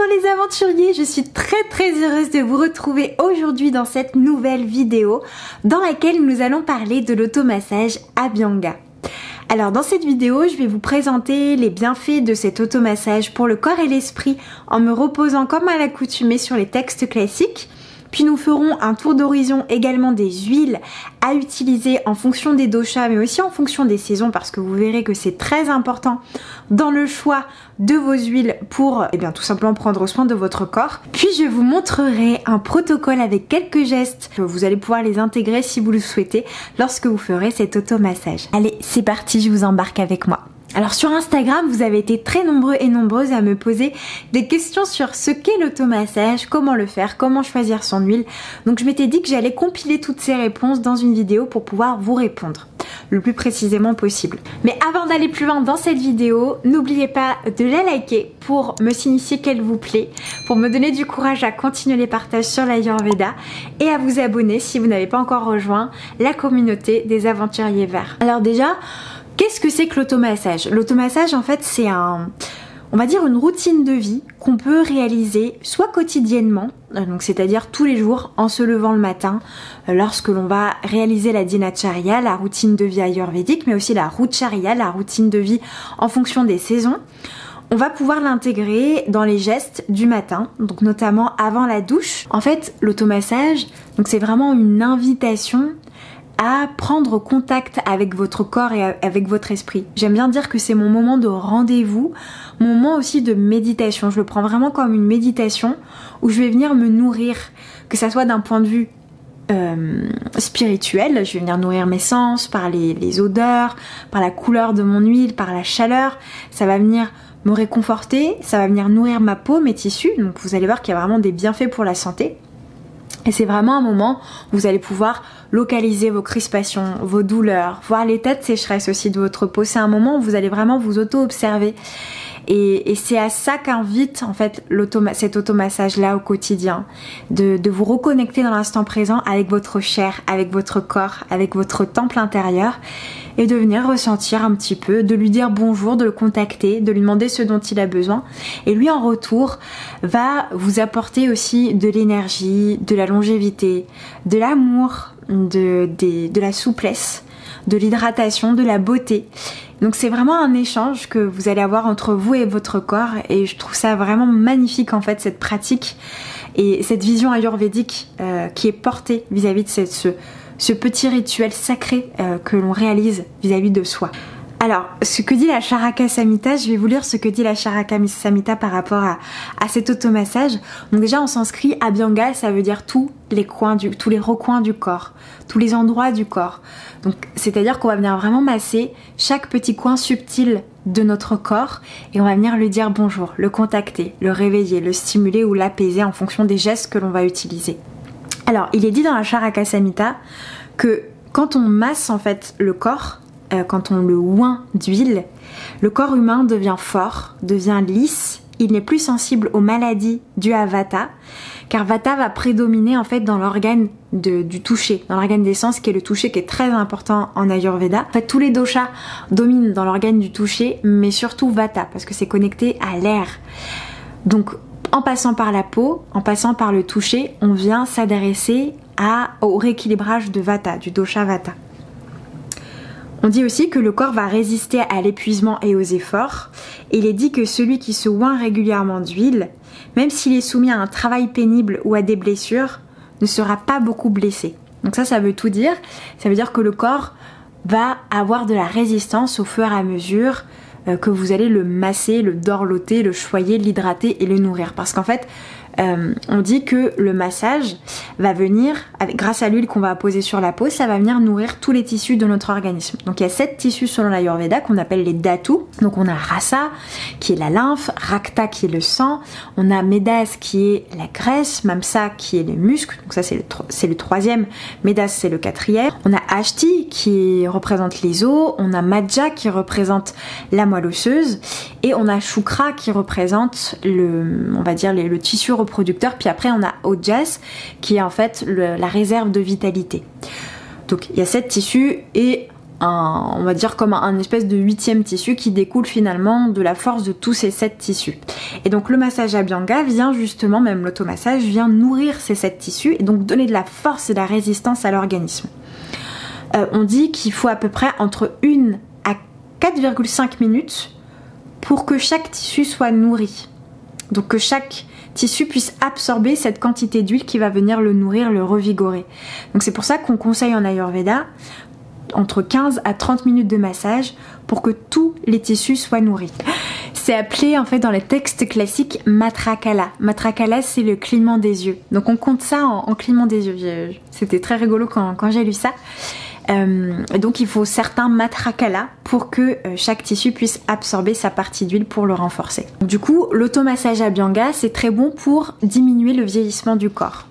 Bonjour les aventuriers, je suis très heureuse de vous retrouver aujourd'hui dans cette nouvelle vidéo dans laquelle nous allons parler de l'automassage Abhyanga. Alors dans cette vidéo, je vais vous présenter les bienfaits de cet automassage pour le corps et l'esprit en me reposant comme à l'accoutumée sur les textes classiques. Puis nous ferons un tour d'horizon également des huiles à utiliser en fonction des doshas mais aussi en fonction des saisons parce que vous verrez que c'est très important dans le choix de vos huiles pour tout simplement prendre soin de votre corps. Puis je vous montrerai un protocole avec quelques gestes. Vous allez pouvoir les intégrer si vous le souhaitez lorsque vous ferez cet automassage. Allez, c'est parti, je vous embarque avec moi. Alors sur Instagram, vous avez été très nombreux et nombreuses à me poser des questions sur ce qu'est l'automassage, comment le faire, comment choisir son huile. Donc je m'étais dit que j'allais compiler toutes ces réponses dans une vidéo pour pouvoir vous répondre le plus précisément possible. Mais avant d'aller plus loin dans cette vidéo, n'oubliez pas de la liker pour me signifier qu'elle vous plaît, pour me donner du courage à continuer les partages sur l'Ayurveda et à vous abonner si vous n'avez pas encore rejoint la communauté des aventuriers verts. Alors déjà, qu'est-ce que c'est que l'automassage? L'automassage, en fait, c'est on va dire une routine de vie qu'on peut réaliser soit quotidiennement, donc c'est-à-dire tous les jours en se levant le matin, lorsque l'on va réaliser la dinacharya, la routine de vie ayurvédique, mais aussi la rucharya, la routine de vie en fonction des saisons. On va pouvoir l'intégrer dans les gestes du matin, donc notamment avant la douche. En fait, l'automassage, donc c'est vraiment une invitation à prendre contact avec votre corps et avec votre esprit. J'aime bien dire que c'est mon moment de rendez-vous, mon moment aussi de méditation. Je le prends vraiment comme une méditation où je vais venir me nourrir, que ça soit d'un point de vue spirituel, je vais venir nourrir mes sens par les odeurs, par la couleur de mon huile, par la chaleur. Ça va venir me réconforter, ça va venir nourrir ma peau, mes tissus. Donc vous allez voir qu'il y a vraiment des bienfaits pour la santé. Et c'est vraiment un moment où vous allez pouvoir localiser vos crispations, vos douleurs, voir l'état de sécheresse aussi de votre peau. C'est un moment où vous allez vraiment vous auto-observer. Et c'est à ça qu'invite en fait cet automassage là au quotidien, de vous reconnecter dans l'instant présent avec votre chair, avec votre corps, avec votre temple intérieur et de venir ressentir un petit peu, de lui dire bonjour, de le contacter, de lui demander ce dont il a besoin et lui en retour va vous apporter aussi de l'énergie, de la longévité, de l'amour, de la souplesse, de l'hydratation, de la beauté. Donc c'est vraiment un échange que vous allez avoir entre vous et votre corps et je trouve ça vraiment magnifique en fait cette pratique et cette vision ayurvédique qui est portée vis-à-vis de ce petit rituel sacré que l'on réalise vis-à-vis de soi. Alors, ce que dit la Charaka Samhita, je vais vous lire ce que dit la Charaka Samhita par rapport à cet automassage. Donc déjà en sanskrit, Abhyanga, ça veut dire tous les recoins du corps, tous les endroits du corps. Donc c'est-à-dire qu'on va venir vraiment masser chaque petit coin subtil de notre corps et on va venir lui dire bonjour, le contacter, le réveiller, le stimuler ou l'apaiser en fonction des gestes que l'on va utiliser. Alors, il est dit dans la Charaka Samhita que quand on masse en fait le corps, quand on le oint d'huile, le corps humain devient fort, devient lisse, il n'est plus sensible aux maladies dues à Vata, car Vata va prédominer en fait dans l'organe du toucher, dans l'organe des sens qui est le toucher qui est très important en Ayurveda. En fait, tous les doshas dominent dans l'organe du toucher, mais surtout Vata, parce que c'est connecté à l'air. Donc, en passant par la peau, en passant par le toucher, on vient s'adresser au rééquilibrage de Vata, du dosha Vata. On dit aussi que le corps va résister à l'épuisement et aux efforts. Et il est dit que celui qui se oint régulièrement d'huile, même s'il est soumis à un travail pénible ou à des blessures, ne sera pas beaucoup blessé. Donc ça veut tout dire. Ça veut dire que le corps va avoir de la résistance au fur et à mesure que vous allez le masser, le dorloter, le choyer, l'hydrater et le nourrir. Parce qu'en fait, on dit que le massage va venir, grâce à l'huile qu'on va poser sur la peau, ça va venir nourrir tous les tissus de notre organisme. Donc il y a 7 tissus selon l'Ayurveda qu'on appelle les dhatus. Donc on a Rasa qui est la lymphe, Rakta qui est le sang, on a Medas qui est la graisse, Mamsa qui est les muscles, donc ça c'est le 3e, Medas c'est le 4e. On a Ashti qui représente les os, on a Majja qui représente la moelle osseuse et on a Shukra qui représente le tissu reproducteur, puis après on a Ojas qui est en fait la réserve de vitalité. Donc il y a 7 tissus et on va dire comme un espèce de 8e tissu qui découle finalement de la force de tous ces 7 tissus. Et donc le massage Abhyanga vient justement, même l'automassage, vient nourrir ces 7 tissus et donc donner de la force et de la résistance à l'organisme. On dit qu'il faut à peu près entre 1 à 4,5 minutes pour que chaque tissu soit nourri. Donc que chaque tissu puisse absorber cette quantité d'huile qui va venir le nourrir, le revigorer. Donc c'est pour ça qu'on conseille en Ayurveda entre 15 à 30 minutes de massage pour que tous les tissus soient nourris. C'est appelé en fait dans les textes classiques Matrakala. Matrakala, c'est le clignement des yeux. Donc on compte ça en clignement des yeux. C'était très rigolo quand j'ai lu ça. Donc il faut certains Matrakala pour que chaque tissu puisse absorber sa partie d'huile pour le renforcer. Du coup, l'automassage Abhyanga, c'est très bon pour diminuer le vieillissement du corps,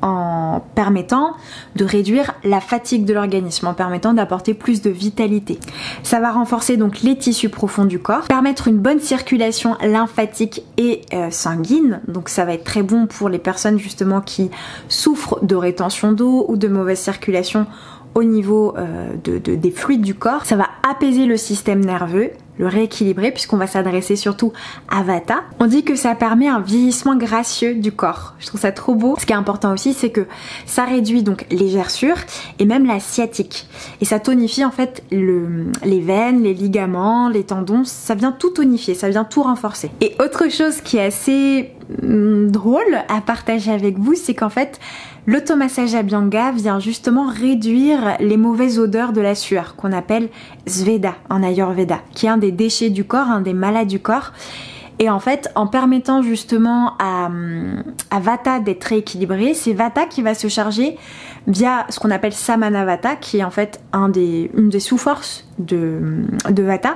en permettant de réduire la fatigue de l'organisme, en permettant d'apporter plus de vitalité. Ça va renforcer donc les tissus profonds du corps, permettre une bonne circulation lymphatique et sanguine, donc ça va être très bon pour les personnes justement qui souffrent de rétention d'eau ou de mauvaise circulation au niveau des fluides du corps. Ça va apaiser le système nerveux, le rééquilibrer puisqu'on va s'adresser surtout à Vata. On dit que ça permet un vieillissement gracieux du corps. Je trouve ça trop beau. Ce qui est important aussi, c'est que ça réduit donc les gerçures et même la sciatique. Et ça tonifie en fait les veines, les ligaments, les tendons. Ça vient tout tonifier, ça vient tout renforcer. Et autre chose qui est assez drôle à partager avec vous, c'est qu'en fait, l'automassage Abhyanga vient justement réduire les mauvaises odeurs de la sueur, qu'on appelle Sveda en Ayurveda, qui est un des déchets du corps, un des malades du corps. Et en fait, en permettant justement à Vata d'être rééquilibré, c'est Vata qui va se charger via ce qu'on appelle Samana Vata, qui est en fait une des sous-forces de Vata,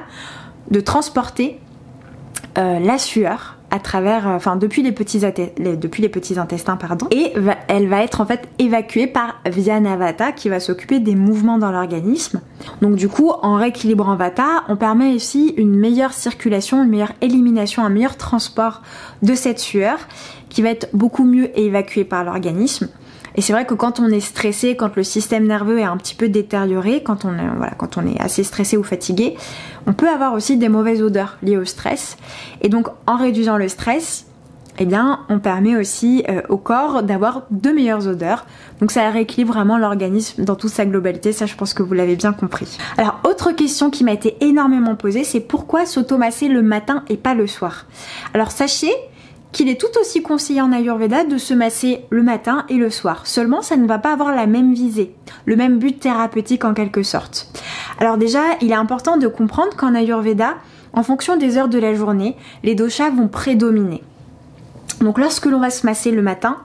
de transporter la sueur à travers, depuis les petits intestins, et elle va être en fait évacuée par Vyanavata qui va s'occuper des mouvements dans l'organisme. Donc du coup, en rééquilibrant Vata, on permet aussi une meilleure circulation, une meilleure élimination, un meilleur transport de cette sueur qui va être beaucoup mieux évacuée par l'organisme. Et c'est vrai que quand on est stressé, quand le système nerveux est un petit peu détérioré, quand on est assez stressé ou fatigué, on peut avoir aussi des mauvaises odeurs liées au stress. Et donc en réduisant le stress, eh bien, on permet aussi au corps d'avoir de meilleures odeurs. Donc ça rééquilibre vraiment l'organisme dans toute sa globalité, ça je pense que vous l'avez bien compris. Alors autre question qui m'a été énormément posée, c'est pourquoi s'automasser le matin et pas le soir? Alors sachez qu'il est tout aussi conseillé en Ayurveda de se masser le matin et le soir. Seulement, ça ne va pas avoir la même visée, le même but thérapeutique en quelque sorte. Alors déjà, il est important de comprendre qu'en Ayurveda, en fonction des heures de la journée, les doshas vont prédominer. Donc lorsque l'on va se masser le matin,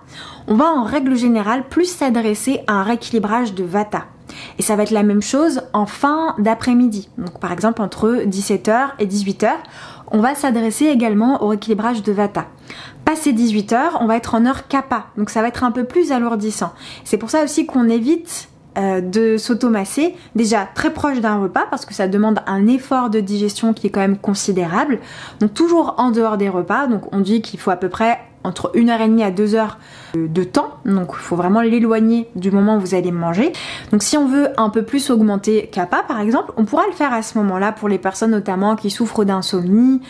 on va en règle générale plus s'adresser à un rééquilibrage de Vata. Et ça va être la même chose en fin d'après-midi. Donc par exemple entre 17h et 18h, on va s'adresser également au rééquilibrage de Vata. Passé 18h, on va être en heure Kapha, donc ça va être un peu plus alourdissant. C'est pour ça aussi qu'on évite de s'automasser déjà très proche d'un repas parce que ça demande un effort de digestion qui est quand même considérable. Donc toujours en dehors des repas, donc on dit qu'il faut à peu près entre 1h30 à 2h de temps, donc il faut vraiment l'éloigner du moment où vous allez manger. Donc si on veut un peu plus augmenter Kapha par exemple, on pourra le faire à ce moment-là pour les personnes notamment qui souffrent d'insomnie,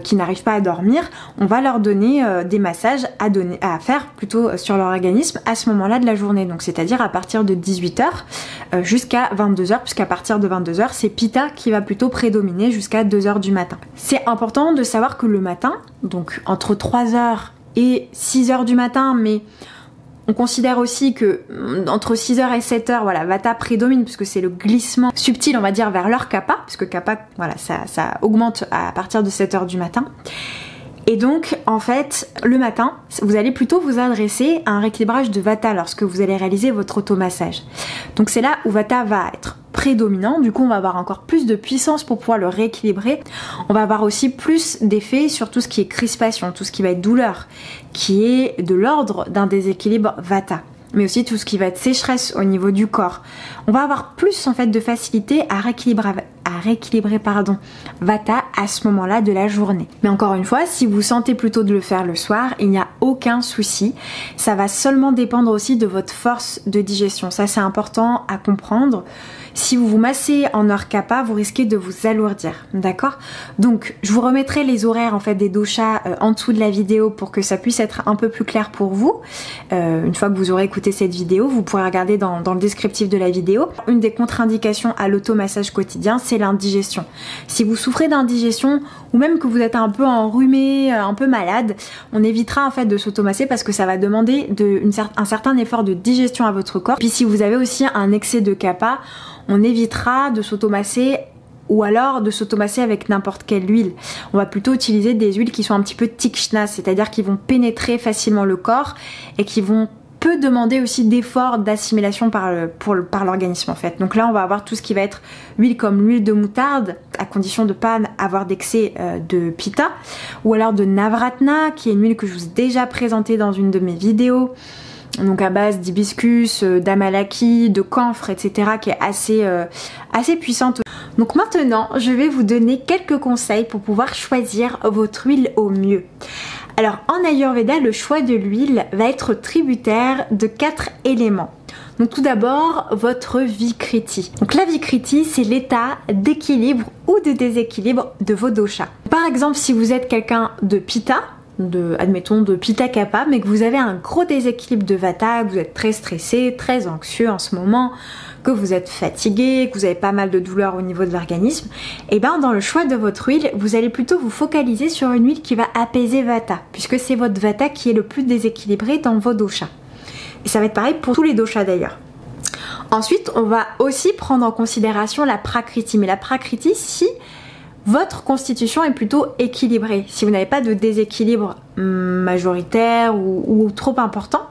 qui n'arrivent pas à dormir. On va leur donner des massages à faire plutôt sur leur organisme à ce moment-là de la journée, donc c'est-à-dire à partir de 18h jusqu'à 22h, puisqu'à partir de 22h c'est Pitta qui va plutôt prédominer jusqu'à 2h du matin. C'est important de savoir que le matin, donc entre 3h et 6h du matin, mais on considère aussi que entre 6h et 7h, voilà, Vata prédomine puisque c'est le glissement subtil, on va dire, vers l'heure Kapha, puisque Kapha, voilà, ça augmente à partir de 7h du matin. Et donc, en fait, le matin, vous allez plutôt vous adresser à un rééquilibrage de Vata lorsque vous allez réaliser votre automassage. Donc c'est là où Vata va être prédominant, du coup on va avoir encore plus de puissance pour pouvoir le rééquilibrer. On va avoir aussi plus d'effets sur tout ce qui est crispation, tout ce qui va être douleur, qui est de l'ordre d'un déséquilibre Vata, mais aussi tout ce qui va être sécheresse au niveau du corps. On va avoir plus en fait de facilité à rééquilibrer Vata à ce moment-là de la journée. Mais encore une fois, si vous sentez plutôt de le faire le soir, il n'y a aucun souci. Ça va seulement dépendre aussi de votre force de digestion. Ça c'est important à comprendre. Si vous vous massez en heure kappa, vous risquez de vous alourdir, d'accord? Donc je vous remettrai les horaires en fait des doshas en dessous de la vidéo pour que ça puisse être un peu plus clair pour vous. Une fois que vous aurez écouté cette vidéo, vous pourrez regarder dans le descriptif de la vidéo. Une des contre-indications à l'automassage quotidien, c'est l'indigestion. Si vous souffrez d'indigestion ou même que vous êtes un peu enrhumé, un peu malade, on évitera en fait de s'automasser parce que ça va demander un certain effort de digestion à votre corps. Puis si vous avez aussi un excès de kappa, on évitera de s'automasser ou alors de s'automasser avec n'importe quelle huile. On va plutôt utiliser des huiles qui sont un petit peu tikshnas, c'est-à-dire qui vont pénétrer facilement le corps et qui vont peut demander aussi d'efforts d'assimilation par l'organisme en fait. Donc là on va avoir tout ce qui va être huile comme l'huile de moutarde, à condition de ne pas avoir d'excès de pitta, ou alors de navratna, qui est une huile que je vous ai déjà présentée dans une de mes vidéos, donc à base d'hibiscus, d'amalaki, de camphre, etc., qui est assez puissante. Donc maintenant je vais vous donner quelques conseils pour pouvoir choisir votre huile au mieux. Alors en Ayurveda, le choix de l'huile va être tributaire de 4 éléments. Donc tout d'abord, votre Vikriti. Donc la Vikriti, c'est l'état d'équilibre ou de déséquilibre de vos doshas. Par exemple, si vous êtes quelqu'un de Pitta, admettons de Pitta Kappa, mais que vous avez un gros déséquilibre de Vata, que vous êtes très stressé, très anxieux en ce moment, que vous êtes fatigué, que vous avez pas mal de douleurs au niveau de l'organisme, et bien dans le choix de votre huile, vous allez plutôt vous focaliser sur une huile qui va apaiser Vata, puisque c'est votre Vata qui est le plus déséquilibré dans vos doshas. Et ça va être pareil pour tous les doshas d'ailleurs. Ensuite, on va aussi prendre en considération la Prakriti, mais la Prakriti, si votre constitution est plutôt équilibrée, si vous n'avez pas de déséquilibre majoritaire ou trop important,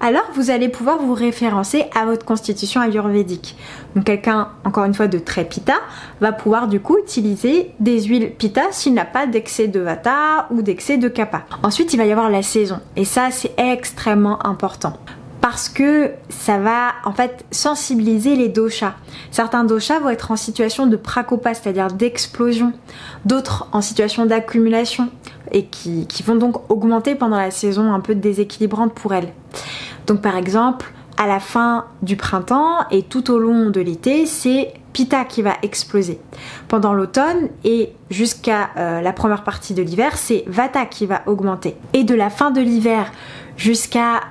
alors vous allez pouvoir vous référencer à votre constitution ayurvédique. Donc quelqu'un, encore une fois, de très pitta, va pouvoir du coup utiliser des huiles pitta s'il n'a pas d'excès de vata ou d'excès de kapha. Ensuite, il va y avoir la saison, et ça c'est extrêmement important. Parce que ça va en fait sensibiliser les doshas. Certains doshas vont être en situation de prakopa, c'est-à-dire d'explosion, d'autres en situation d'accumulation et qui vont donc augmenter pendant la saison un peu déséquilibrante pour elles. Donc par exemple, à la fin du printemps et tout au long de l'été, c'est Pitta qui va exploser. Pendant l'automne et jusqu'à la première partie de l'hiver, c'est Vata qui va augmenter. Et de la fin de l'hiver jusqu'à,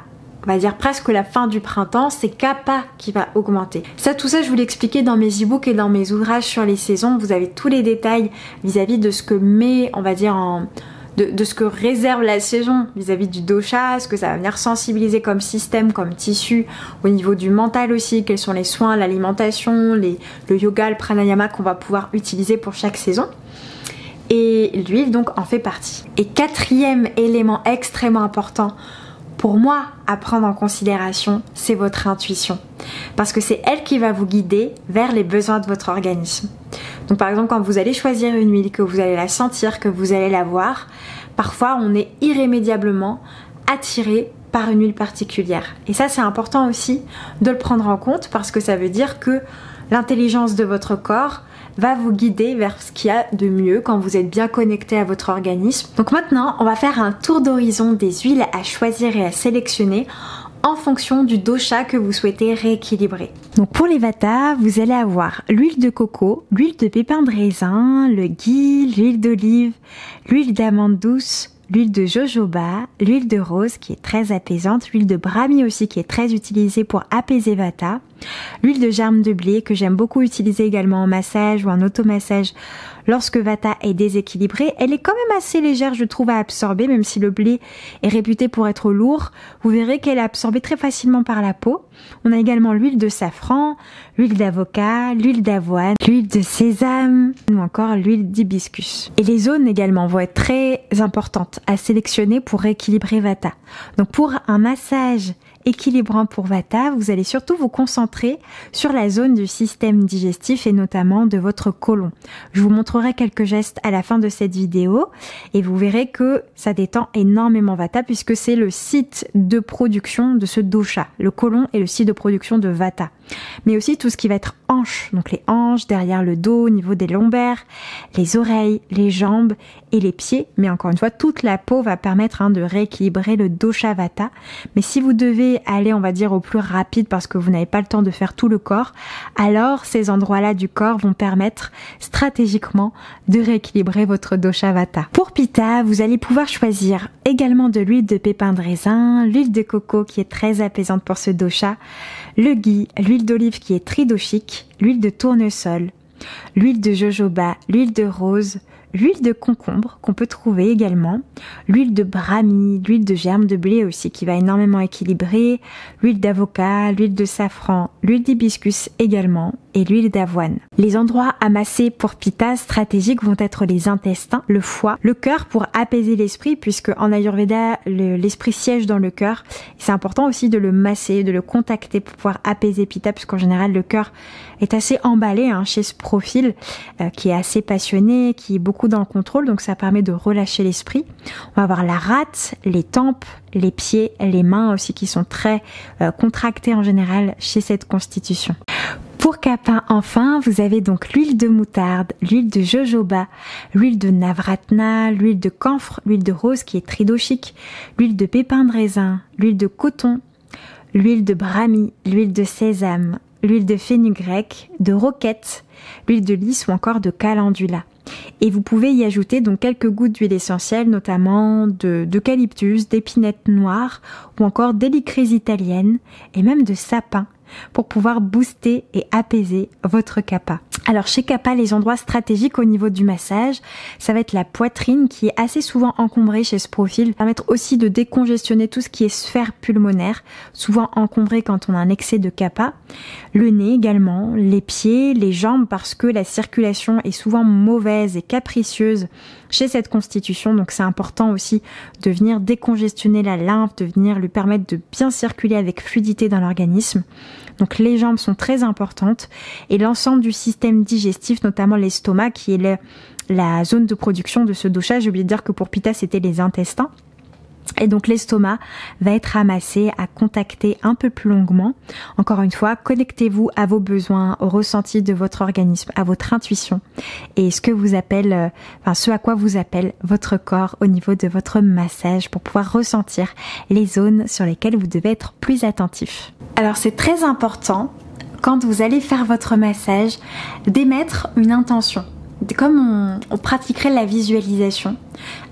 on va dire presque la fin du printemps, c'est Kapha qui va augmenter. Tout ça, je vous l'ai expliqué dans mes e-books et dans mes ouvrages sur les saisons. Vous avez tous les détails vis-à-vis de ce que met, on va dire, de ce que réserve la saison vis-à-vis du dosha, ce que ça va venir sensibiliser comme système, comme tissu, au niveau du mental aussi, quels sont les soins, l'alimentation, le yoga, le pranayama qu'on va pouvoir utiliser pour chaque saison. Et l'huile donc en fait partie. Et quatrième élément extrêmement important pour moi à prendre en considération, c'est votre intuition. Parce que c'est elle qui va vous guider vers les besoins de votre organisme. Donc par exemple, quand vous allez choisir une huile, que vous allez la sentir, que vous allez la voir, parfois on est irrémédiablement attiré par une huile particulière. Et ça, c'est important aussi de le prendre en compte parce que ça veut dire que l'intelligence de votre corps va vous guider vers ce qu'il y a de mieux quand vous êtes bien connecté à votre organisme. Donc maintenant, on va faire un tour d'horizon des huiles à choisir et à sélectionner en fonction du dosha que vous souhaitez rééquilibrer. Donc pour les Vata, vous allez avoir l'huile de coco, l'huile de pépin de raisin, le ghee, l'huile d'olive, l'huile d'amande douce, l'huile de jojoba, l'huile de rose qui est très apaisante, l'huile de brahmi aussi qui est très utilisée pour apaiser Vata, l'huile de germe de blé que j'aime beaucoup utiliser également en massage ou en automassage lorsque Vata est déséquilibré. Elle est quand même assez légère, je trouve, à absorber, même si le blé est réputé pour être lourd. Vous verrez qu'elle est absorbée très facilement par la peau. On a également l'huile de safran, l'huile d'avocat, l'huile d'avoine, l'huile de sésame ou encore l'huile d'hibiscus. Et les zones également vont être très importantes à sélectionner pour rééquilibrer Vata. Donc pour un massage équilibrant pour Vata, vous allez surtout vous concentrer sur la zone du système digestif et notamment de votre côlon. Je vous montrerai quelques gestes à la fin de cette vidéo et vous verrez que ça détend énormément Vata puisque c'est le site de production de ce dosha. Le côlon est le site de production de Vata. mais aussi tout ce qui va être hanches, donc les hanches, derrière le dos, au niveau des lombaires, les oreilles, les jambes et les pieds. Mais encore une fois, toute la peau va permettre de rééquilibrer le dosha vata. Mais si vous devez aller, on va dire, au plus rapide parce que vous n'avez pas le temps de faire tout le corps, alors ces endroits-là du corps vont permettre stratégiquement de rééquilibrer votre dosha vata. Pour Pitta, vous allez pouvoir choisir également de l'huile de pépin de raisin, l'huile de coco qui est très apaisante pour ce dosha, le ghee, l'huile d'olive qui est tridoshique, l'huile de tournesol, l'huile de jojoba, l'huile de rose, l'huile de concombre qu'on peut trouver également, l'huile de brahmi, l'huile de germe de blé aussi qui va énormément équilibrer, l'huile d'avocat, l'huile de safran, l'huile d'hibiscus également et l'huile d'avoine. Les endroits à masser pour Pitta stratégiques vont être les intestins, le foie, le cœur pour apaiser l'esprit puisque en Ayurveda l'esprit siège dans le cœur. C'est important aussi de le masser, de le contacter pour pouvoir apaiser Pitta puisqu'en général le cœur est assez emballé chez ce profil qui est assez passionné, qui est beaucoup dans le contrôle, donc ça permet de relâcher l'esprit. On va avoir la rate, les tempes, les pieds, les mains aussi qui sont très contractés en général chez cette constitution. Pour Kapha, enfin, vous avez donc l'huile de moutarde, l'huile de jojoba, l'huile de navratna, l'huile de camphre, l'huile de rose qui est tridoshique, l'huile de pépin de raisin, l'huile de coton, l'huile de brahmi, l'huile de sésame, l'huile de fenugrec, de roquette, l'huile de lys ou encore de calendula. Et vous pouvez y ajouter donc quelques gouttes d'huile essentielle, notamment d'eucalyptus, d'épinette noire ou encore d'hélichrys italienne et même de sapin pour pouvoir booster et apaiser votre kapha. Alors chez Kapha, les endroits stratégiques au niveau du massage, ça va être la poitrine qui est assez souvent encombrée chez ce profil, permettre aussi de décongestionner tout ce qui est sphère pulmonaire, souvent encombré quand on a un excès de kapha, le nez également, les pieds, les jambes parce que la circulation est souvent mauvaise et capricieuse chez cette constitution, donc c'est important aussi de venir décongestionner la lymphe, de venir lui permettre de bien circuler avec fluidité dans l'organisme. Donc les jambes sont très importantes et l'ensemble du système digestif, notamment l'estomac qui est la zone de production de ce dosha. J'ai oublié de dire que pour Pitta c'était les intestins. Et donc l'estomac va être ramassé à contacter un peu plus longuement. Encore une fois, connectez-vous à vos besoins, au ressenti de votre organisme, à votre intuition et ce à quoi vous appelle votre corps au niveau de votre massage pour pouvoir ressentir les zones sur lesquelles vous devez être plus attentif. Alors c'est très important quand vous allez faire votre massage d'émettre une intention. Comme on pratiquerait la visualisation,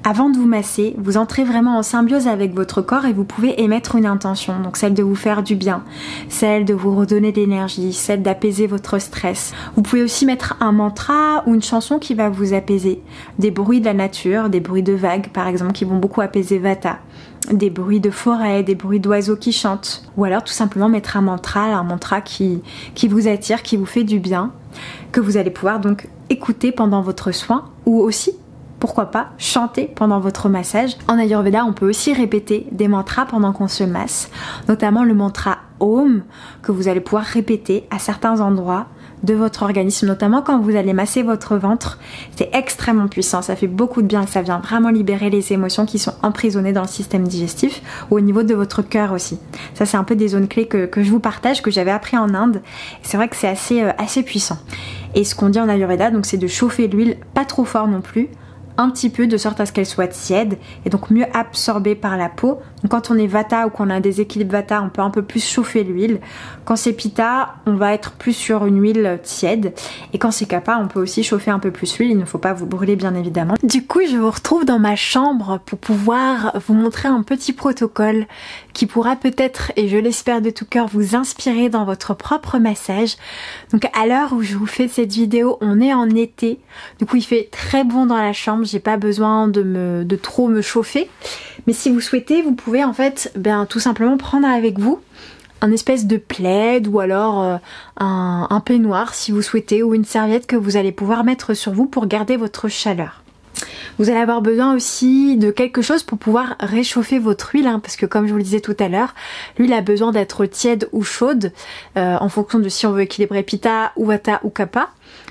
avant de vous masser, vous entrez vraiment en symbiose avec votre corps et vous pouvez émettre une intention, donc celle de vous faire du bien, celle de vous redonner de l'énergie, celle d'apaiser votre stress. Vous pouvez aussi mettre un mantra ou une chanson qui va vous apaiser, des bruits de la nature, des bruits de vagues par exemple qui vont beaucoup apaiser Vata, des bruits de forêt, des bruits d'oiseaux qui chantent, ou alors tout simplement mettre un mantra qui vous attire, qui vous fait du bien, que vous allez pouvoir donc écouter pendant votre soin ou aussi, pourquoi pas, chanter pendant votre massage. En Ayurveda, on peut aussi répéter des mantras pendant qu'on se masse, notamment le mantra Om que vous allez pouvoir répéter à certains endroits de votre organisme, notamment quand vous allez masser votre ventre. C'est extrêmement puissant, ça fait beaucoup de bien et ça vient vraiment libérer les émotions qui sont emprisonnées dans le système digestif ou au niveau de votre cœur aussi. Ça c'est un peu des zones clés que je vous partage, que j'avais appris en Inde. C'est vrai que c'est assez puissant. Et ce qu'on dit en Ayurveda, donc c'est de chauffer l'huile, pas trop fort non plus, un petit peu de sorte à ce qu'elle soit tiède et donc mieux absorbée par la peau. Donc quand on est Vata ou qu'on a un déséquilibre Vata, on peut un peu plus chauffer l'huile. Quand c'est Pitta, on va être plus sur une huile tiède. Et quand c'est Kapha, on peut aussi chauffer un peu plus l'huile. Il ne faut pas vous brûler bien évidemment. Du coup, je vous retrouve dans ma chambre pour pouvoir vous montrer un petit protocole qui pourra peut-être, et je l'espère de tout cœur, vous inspirer dans votre propre massage. Donc à l'heure où je vous fais cette vidéo, on est en été. Du coup, il fait très bon dans la chambre. J'ai pas besoin de trop me chauffer. Mais si vous souhaitez, vous pouvez en fait tout simplement prendre avec vous un espèce de plaid ou alors un peignoir si vous souhaitez, ou une serviette que vous allez pouvoir mettre sur vous pour garder votre chaleur. Vous allez avoir besoin aussi de quelque chose pour pouvoir réchauffer votre huile, parce que comme je vous le disais tout à l'heure, l'huile a besoin d'être tiède ou chaude en fonction de si on veut équilibrer Pitta ou Vata ou Kapha.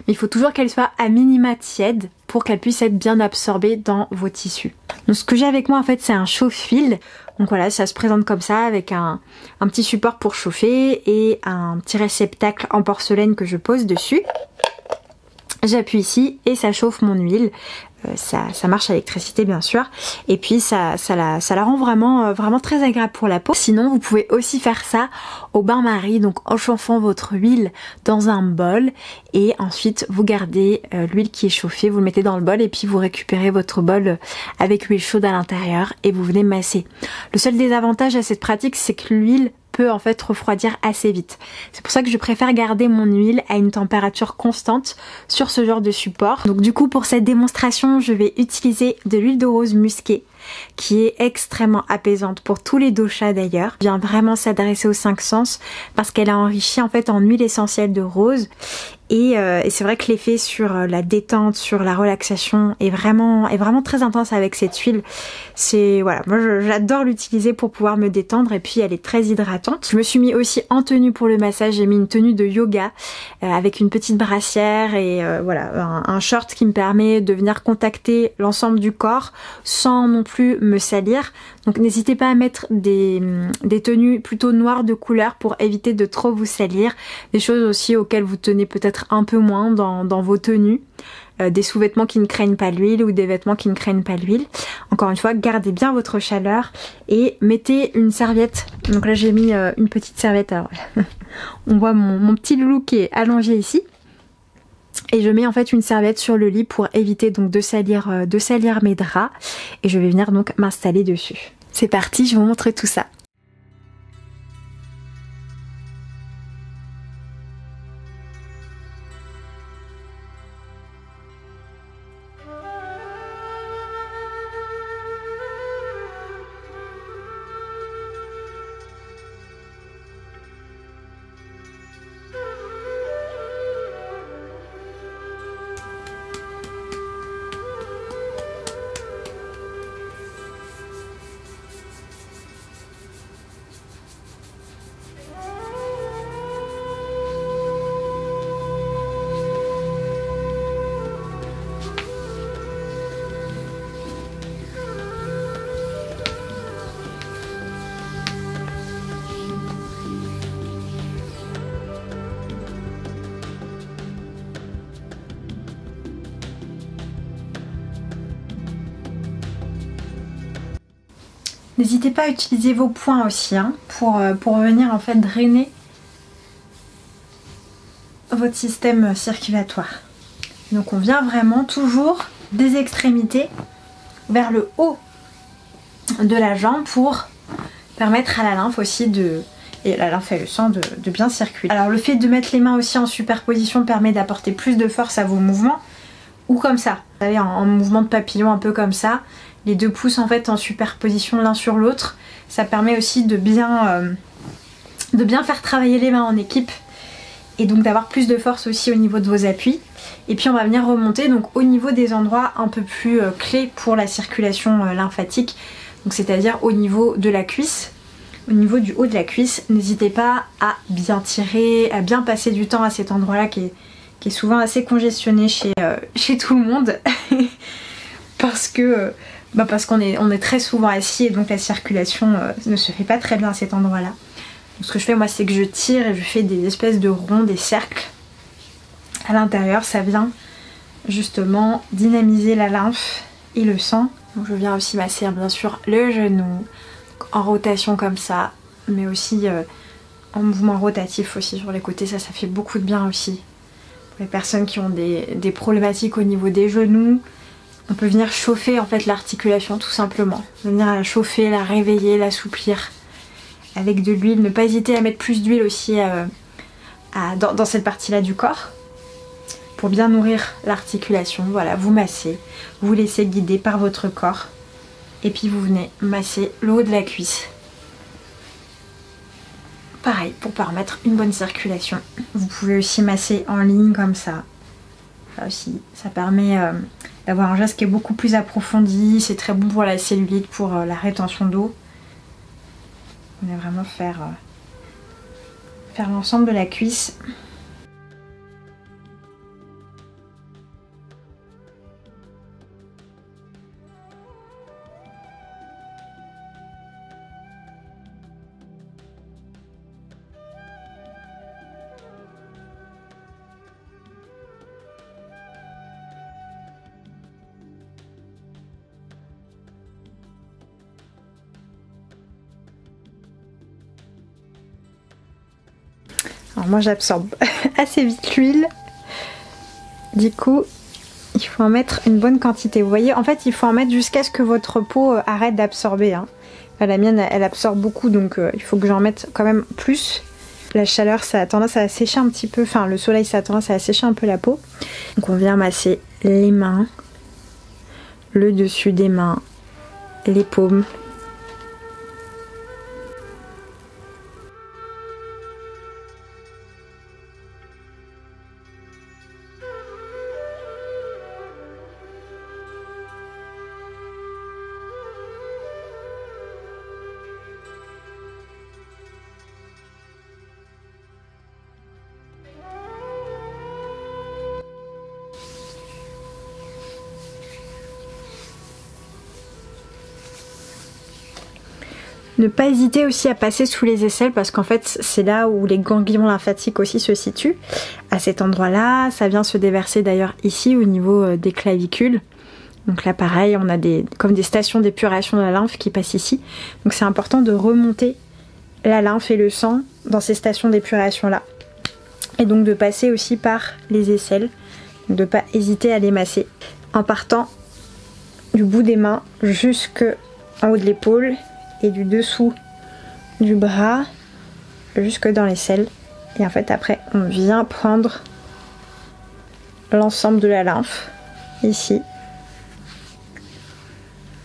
Mais il faut toujours qu'elle soit à minima tiède pour qu'elle puisse être bien absorbée dans vos tissus. Donc ce que j'ai avec moi en fait c'est un chauffe-huile. Donc voilà, ça se présente comme ça avec un petit support pour chauffer et un petit réceptacle en porcelaine que je pose dessus. J'appuie ici et ça chauffe mon huile. Ça marche à l'électricité bien sûr. Et puis ça la rend vraiment très agréable pour la peau. Sinon vous pouvez aussi faire ça au bain-marie, donc en chauffant votre huile dans un bol. Et ensuite vous gardez l'huile qui est chauffée, vous le mettez dans le bol et puis vous récupérez votre bol avec l'huile chaude à l'intérieur et vous venez masser. Le seul désavantage à cette pratique c'est que l'huile peut en fait refroidir assez vite. C'est pour ça que je préfère garder mon huile à une température constante sur ce genre de support. Donc du coup pour cette démonstration je vais utiliser de l'huile de rose musquée qui est extrêmement apaisante pour tous les doshas d'ailleurs. Elle vient vraiment s'adresser aux 5 sens parce qu'elle a enrichi en fait en huile essentielle de rose et c'est vrai que l'effet sur la détente, sur la relaxation est vraiment très intense avec cette huile. C'est voilà, moi j'adore l'utiliser pour pouvoir me détendre et puis elle est très hydratante. Je me suis mis aussi en tenue pour le massage, j'ai mis une tenue de yoga avec une petite brassière et voilà un short qui me permet de venir contacter l'ensemble du corps sans non plus me salir. Donc n'hésitez pas à mettre des tenues plutôt noires de couleur pour éviter de trop vous salir. Des choses aussi auxquelles vous tenez peut-être un peu moins dans vos tenues. Des sous-vêtements qui ne craignent pas l'huile ou des vêtements qui ne craignent pas l'huile. Encore une fois, gardez bien votre chaleur et mettez une serviette. Donc là j'ai mis une petite serviette. Alors on voit mon petit loulou qui est allongé ici. Et je mets en fait une serviette sur le lit pour éviter donc de salir mes draps. Et je vais venir donc m'installer dessus. C'est parti, je vais vous montrer tout ça. N'hésitez pas à utiliser vos poings aussi hein, pour venir en fait drainer votre système circulatoire. Donc on vient vraiment toujours des extrémités vers le haut de la jambe pour permettre à la lymphe aussi et la lymphe et le sang de bien circuler. Alors le fait de mettre les mains aussi en superposition permet d'apporter plus de force à vos mouvements ou comme ça. Vous savez en mouvement de papillon un peu comme ça. Les 2 pouces en fait en superposition l'un sur l'autre, ça permet aussi de bien faire travailler les mains en équipe et donc d'avoir plus de force aussi au niveau de vos appuis. Et puis on va venir remonter donc au niveau des endroits un peu plus clés pour la circulation lymphatique, donc c'est-à-dire au niveau de la cuisse, au niveau du haut de la cuisse. N'hésitez pas à bien tirer, à bien passer du temps à cet endroit-là qui est souvent assez congestionné chez tout le monde parce qu'on est très souvent assis et donc la circulation ne se fait pas très bien à cet endroit-là. Donc ce que je fais moi c'est que je tire et je fais des espèces de ronds, des cercles à l'intérieur. Ça vient justement dynamiser la lymphe et le sang. Donc je viens aussi masser bien sûr le genou en rotation comme ça, mais aussi en mouvement rotatif aussi sur les côtés. Ça fait beaucoup de bien aussi. Pour les personnes qui ont des problématiques au niveau des genoux, on peut venir chauffer en fait l'articulation tout simplement. Venir la chauffer, la réveiller, l'assouplir avec de l'huile. Ne pas hésiter à mettre plus d'huile aussi dans cette partie-là du corps pour bien nourrir l'articulation. Voilà, vous massez, vous laissez guider par votre corps et puis vous venez masser le haut de la cuisse. Pareil, pour permettre une bonne circulation. Vous pouvez aussi masser en ligne comme ça. Là aussi, ça permet d'avoir un geste qui est beaucoup plus approfondi. C'est très bon pour la cellulite, pour la rétention d'eau. On va vraiment faire l'ensemble de la cuisse. Alors moi j'absorbe assez vite l'huile. Du coup, il faut en mettre une bonne quantité. Vous voyez, en fait, il faut en mettre jusqu'à ce que votre peau arrête d'absorber. Hein. Enfin, la mienne, elle absorbe beaucoup, donc il faut que j'en mette quand même plus. La chaleur, ça a tendance à assécher un petit peu. Enfin, le soleil, ça a tendance à assécher un peu la peau. Donc on vient masser les mains, le dessus des mains, les paumes. Ne pas hésiter aussi à passer sous les aisselles parce qu'en fait c'est là où les ganglions lymphatiques aussi se situent. À cet endroit là, ça vient se déverser d'ailleurs ici au niveau des clavicules. Donc là pareil, on a comme des stations d'épuration de la lymphe qui passent ici. Donc c'est important de remonter la lymphe et le sang dans ces stations d'épuration là. Et donc de passer aussi par les aisselles. Donc de ne pas hésiter à les masser. En partant du bout des mains jusqu'en haut de l'épaule. Et du dessous du bras jusque dans l'aisselle. Et en fait après on vient prendre l'ensemble de la lymphe ici.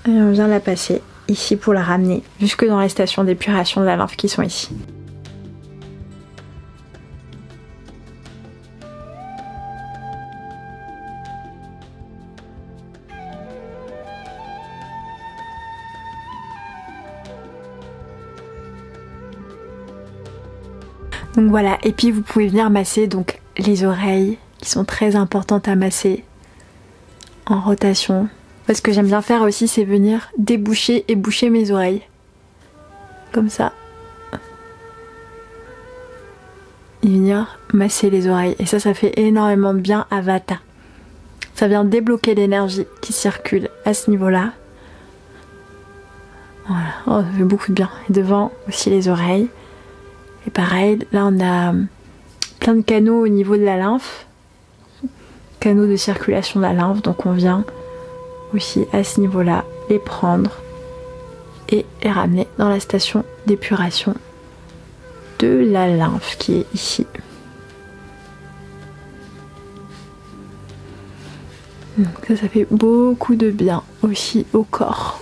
Et on vient la passer ici pour la ramener jusque dans les stations d'épuration de la lymphe qui sont ici. Donc voilà, et puis vous pouvez venir masser donc les oreilles qui sont très importantes à masser en rotation. Ce que j'aime bien faire aussi, c'est venir déboucher et boucher mes oreilles. Comme ça. Et venir masser les oreilles. Et ça fait énormément de bien à Vata. Ça vient débloquer l'énergie qui circule à ce niveau-là. Voilà, oh, ça fait beaucoup de bien. Et devant aussi les oreilles. Et pareil, là on a plein de canaux au niveau de la lymphe. Canaux de circulation de la lymphe. Donc on vient aussi à ce niveau-là les prendre et les ramener dans la station d'épuration de la lymphe qui est ici. Donc ça fait beaucoup de bien aussi au corps.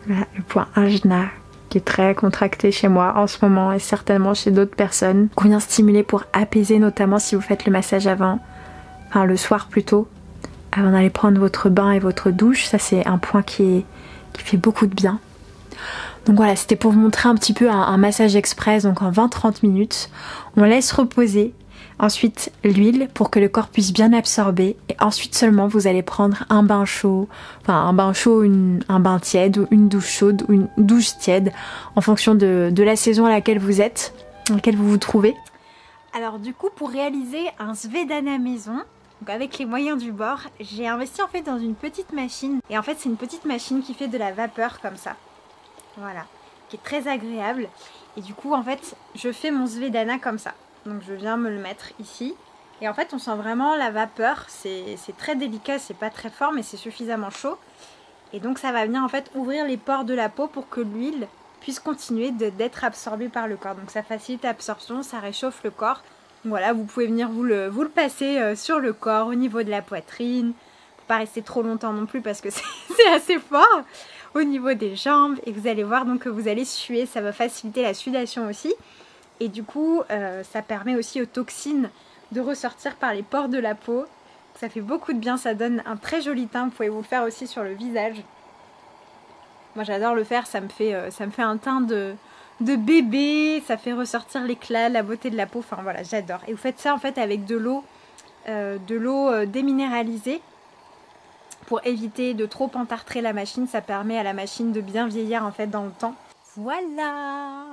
Voilà, le point Ajna qui est très contracté chez moi en ce moment et certainement chez d'autres personnes. Qu'on vient stimuler pour apaiser, notamment si vous faites le massage avant, enfin le soir plutôt, avant d'aller prendre votre bain et votre douche. Ça c'est un point qui fait beaucoup de bien. Donc voilà, c'était pour vous montrer un petit peu un massage express, donc en 20-30 minutes. On laisse reposer. Ensuite l'huile pour que le corps puisse bien absorber et ensuite seulement vous allez prendre un bain chaud, enfin un bain chaud, un bain tiède ou une douche chaude ou une douche tiède en fonction de la saison à laquelle vous êtes, dans laquelle vous vous trouvez. Alors du coup pour réaliser un Svedana maison, donc avec les moyens du bord, j'ai investi en fait dans une petite machine et en fait c'est une petite machine qui fait de la vapeur comme ça, voilà, qui est très agréable et du coup en fait je fais mon Svedana comme ça. Donc je viens me le mettre ici. Et en fait on sent vraiment la vapeur. C'est très délicat, c'est pas très fort mais c'est suffisamment chaud. Et donc ça va venir en fait ouvrir les pores de la peau pour que l'huile puisse continuer d'être absorbée par le corps. Donc ça facilite l'absorption, ça réchauffe le corps. Donc voilà, vous pouvez venir vous le passer sur le corps, au niveau de la poitrine. Faut pas rester trop longtemps non plus parce que c'est assez fort. Au niveau des jambes. Et vous allez voir donc que vous allez suer, ça va faciliter la sudation aussi. Et du coup, ça permet aussi aux toxines de ressortir par les pores de la peau. Ça fait beaucoup de bien, ça donne un très joli teint. Vous pouvez vous le faire aussi sur le visage. Moi j'adore le faire, ça me fait un teint de bébé. Ça fait ressortir l'éclat, la beauté de la peau. Enfin voilà, j'adore. Et vous faites ça en fait avec de l'eau déminéralisée. Pour éviter de trop entartrer la machine. Ça permet à la machine de bien vieillir en fait dans le temps. Voilà.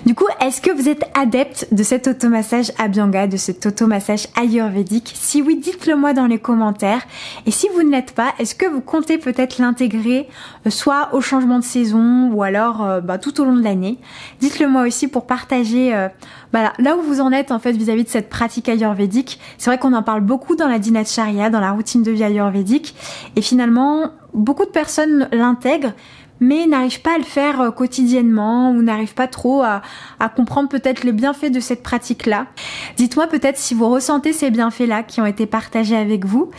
Du coup, est-ce que vous êtes adepte de cet automassage Abhyanga, de cet automassage ayurvédique? Si oui, dites-le moi dans les commentaires. Et si vous ne l'êtes pas, est-ce que vous comptez peut-être l'intégrer soit au changement de saison ou alors tout au long de l'année? Dites-le moi aussi pour partager là où vous en êtes en fait vis-à-vis de cette pratique ayurvédique. C'est vrai qu'on en parle beaucoup dans la dinacharya, dans la routine de vie ayurvédique. Et finalement, beaucoup de personnes l'intègrent, mais n'arrivent pas à le faire quotidiennement ou n'arrivent pas trop à comprendre peut-être les bienfaits de cette pratique-là. Dites-moi peut-être si vous ressentez ces bienfaits-là qui ont été partagés avec vous.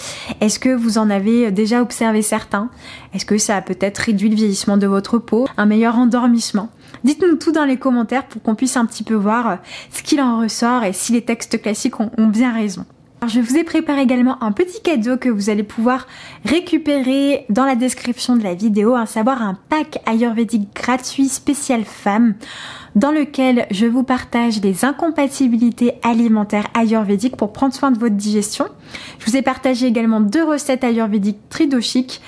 Est-ce que vous en avez déjà observé certains? Est-ce que ça a peut-être réduit le vieillissement de votre peau, un meilleur endormissement? Dites-nous tout dans les commentaires pour qu'on puisse un petit peu voir ce qu'il en ressort et si les textes classiques ont bien raison. Alors, je vous ai préparé également un petit cadeau que vous allez pouvoir récupérer dans la description de la vidéo, à savoir un pack ayurvédique gratuit spécial femme dans lequel je vous partage les incompatibilités alimentaires ayurvédiques pour prendre soin de votre digestion. Je vous ai partagé également 2 recettes ayurvédiques tridoshiques,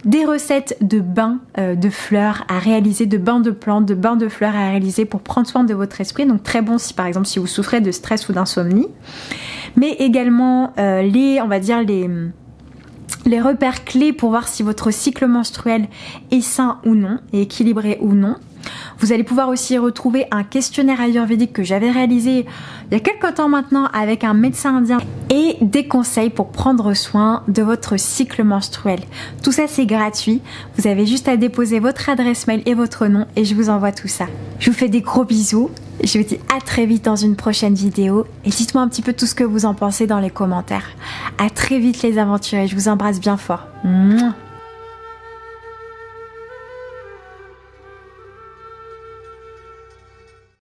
des recettes de bains de fleurs à réaliser, de bains de plantes, de bains de fleurs à réaliser pour prendre soin de votre esprit. Donc très bon si par exemple si vous souffrez de stress ou d'insomnie. Mais également les repères clés pour voir si votre cycle menstruel est sain ou non, et équilibré ou non. Vous allez pouvoir aussi retrouver un questionnaire ayurvédique que j'avais réalisé il y a quelques temps maintenant avec un médecin indien et des conseils pour prendre soin de votre cycle menstruel. Tout ça c'est gratuit, vous avez juste à déposer votre adresse mail et votre nom et je vous envoie tout ça. Je vous fais des gros bisous, je vous dis à très vite dans une prochaine vidéo et dites-moi un petit peu tout ce que vous en pensez dans les commentaires. À très vite les aventuriers, je vous embrasse bien fort. Mouah.